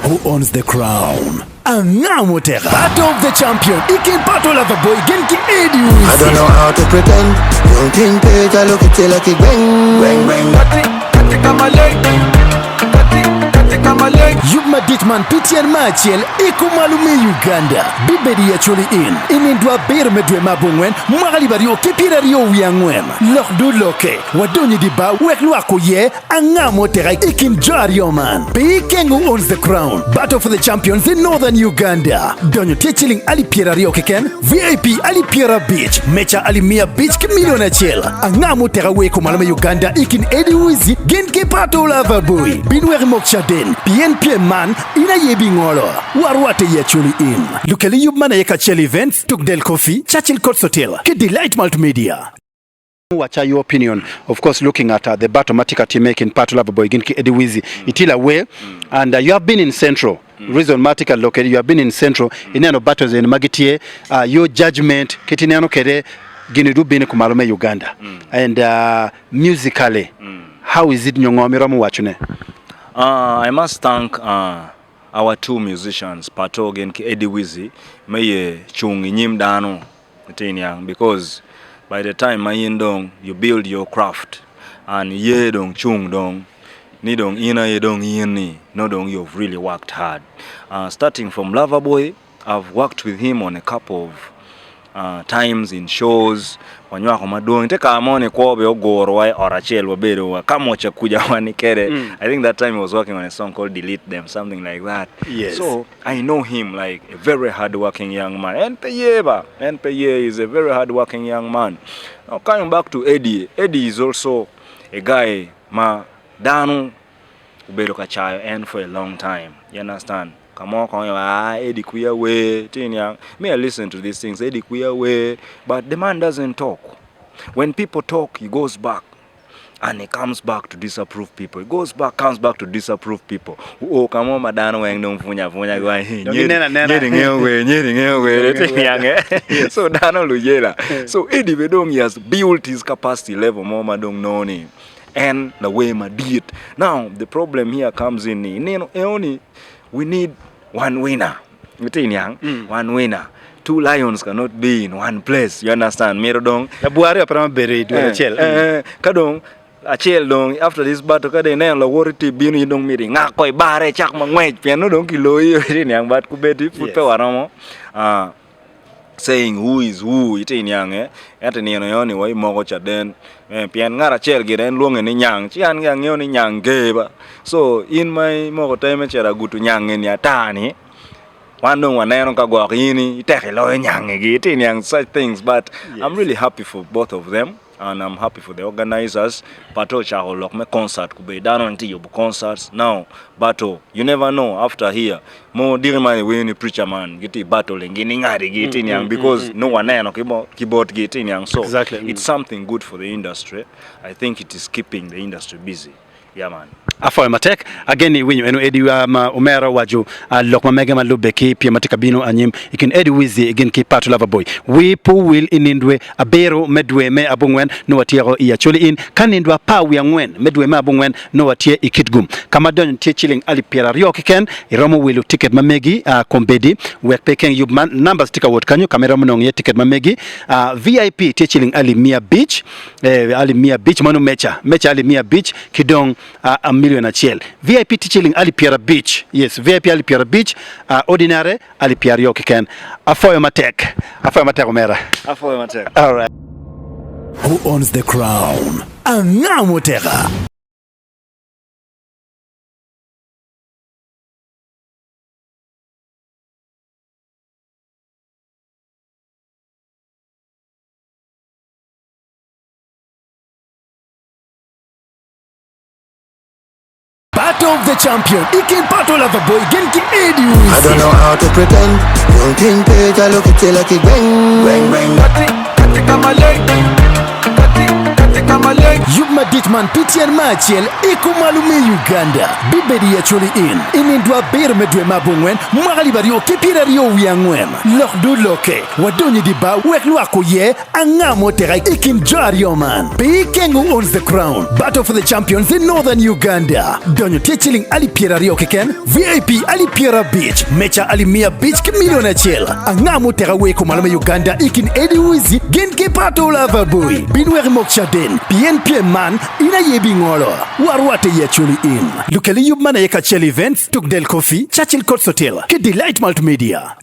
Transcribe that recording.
Who owns the crown? Angamotera, Pato of the champion. Ikin PATOLOVER boy, genki Eddy. I don't know how to pretend. Don't think page, I look at you like a bang, bang, bang. Come Yuma Ditman Pitian Machiel, Ekumalume Uganda. Bibedi Acholi Inindwa ber medwe mabungwen, Mwagalibario Kipirario Wiangwen. Lokdu loke, Wadonyi Diba, Wekluako ye, Angamotera, Ikin Jario man. Pikengu owns the crown. Battle for the champions in northern Uganda. Donyo Techiling Ali Pirario Keken, VIP Ali Pira Beach, Mecha Alimia Beach Kimilona Chiel. Angamotera Wekumalume Uganda, Ikin Eddy WIZZY, Genki PATOLOVER boy. Binweri Mokshaden. PNP man ina yebingolo warwate Acholi in lukeli yubmana yeka chel events tuk del coffee Churchill Court Hotel ke delight multimedia. What's your opinion, of course, looking at the battle matika team making PATOLOVER boy ginki Eddy WIZZY itila way and you have been in central reason matika located, you have been in central in ano battles in magitie your judgment kitinano kere ginidu bini kumalume Uganda and musically how is it nyongomira mu wachune? I must thank our two musicians, Pato and Eddy WIZZY, may chung nyim dano because by the time mayindong you build your craft and ye dong chung dong ni dong ina ye dong yini no dong you've really worked hard. Starting from Loverboy, I've worked with him on a couple of times in shows. I think that time he was working on a song called Delete Them, something like that. Yes. So I know him like a very hard-working young man. NPA is a very hard-working young man. Now coming back to Eddy, Eddy is also a guy danu uberuka chayo and for a long time. You understand? Come on, Eddy queer way, me I listen to these things, Eddy queer way, but the man doesn't talk. When people talk, he goes back and he comes back to disapprove people. He goes back, comes back to disapprove people. Oh, come on, madano weng dong funya so dano lujela. So Eddy Vedong, he has built his capacity level more madong noni. And the way ma did it. Now the problem here comes in we need one winner. One winner. Two lions cannot be in one place. You understand? Merodong. Kadong Achel dong after this battle kade na la wority binu dong miri ngakoi bare chak mangwej piano dong kilo yang bat kubeti fupe waramo saying who is who itin yang ate ni no yoni wai mogo chaden pian ngara chel giren luong ni nyang chian yang yoni nyang geba. So in my mogo time chera gutu nyang ni atani wandong waneno kagwa ini iteke lo nyang itin yang such things, but yes. I'm really happy for both of them. And I'm happy for the organizers. Pato chaholok me concert kube dano nti yobu concerts now. Bato, you never know after here. Mo dirima we ni preacher man giti battle ngini ngari giti nyang because no one no keyboard giti nyang. So exactly. It's something good for the industry. I think it is keeping the industry busy. Yeah man. Afoy matek again winyo eno Eddy umera waju lokma mega malubeki pia matika bino anyim ikin Eddy WIZZY again ki PATOLOVER boy wipu will inindwe abero medwe me abungwen no watiero Acholi in kanindwa pa wiangwen medwe me abungwen no watie Kitgum kama don Techiling Ali Pirario Keken iromo wilu ticket mamegi kombedi wekpeken yubman numbers tika wot kanyo kamera monong ye ticket mamegi VIP Techiling Ali Mia Beach Ali Mia Beach manu mecha Ali Mia Beach kidong a million Achel. VIP Techiling Ali Pira Beach. Yes, VIP Ali Pira Beach. Ordinary Ali Pirario Keken. Afoy matek. Afoy matek omera. Afoy matek. All right. Who owns the crown? Angamotera. Pato of the champion, Ikin PATOLOVER boy, genki Eddy WIZZY. I don't know how to pretend. Don't think page, I look at you like a bang, bang, bang. malek. Yuma Ditman Pitian Machiel ikumalume Uganda. Bibedi Acholi inindwa ber medwe mabongwen mwagali bario kipira rio wiangwen. Lokdu loke wadonyi diba wekluako ye angamo terai ikin jario man. Kengu owns the crown. Battle for the champions in northern Uganda. Donyo techiling ali piera rio keken. VIP ali piera beach. Mecha ali mia beach kimiliona chel. Angamo tera weko malume Uganda ikin Eddy WIZZY genke PATOLOVER boy. Binweri mokchaden. PNP man ina yebi ngolo. Warwate ye Acholi Lukeli yubmana yeka chel events. Tuk del coffee. Churchill Court Hotel. Ke Delight Multimedia.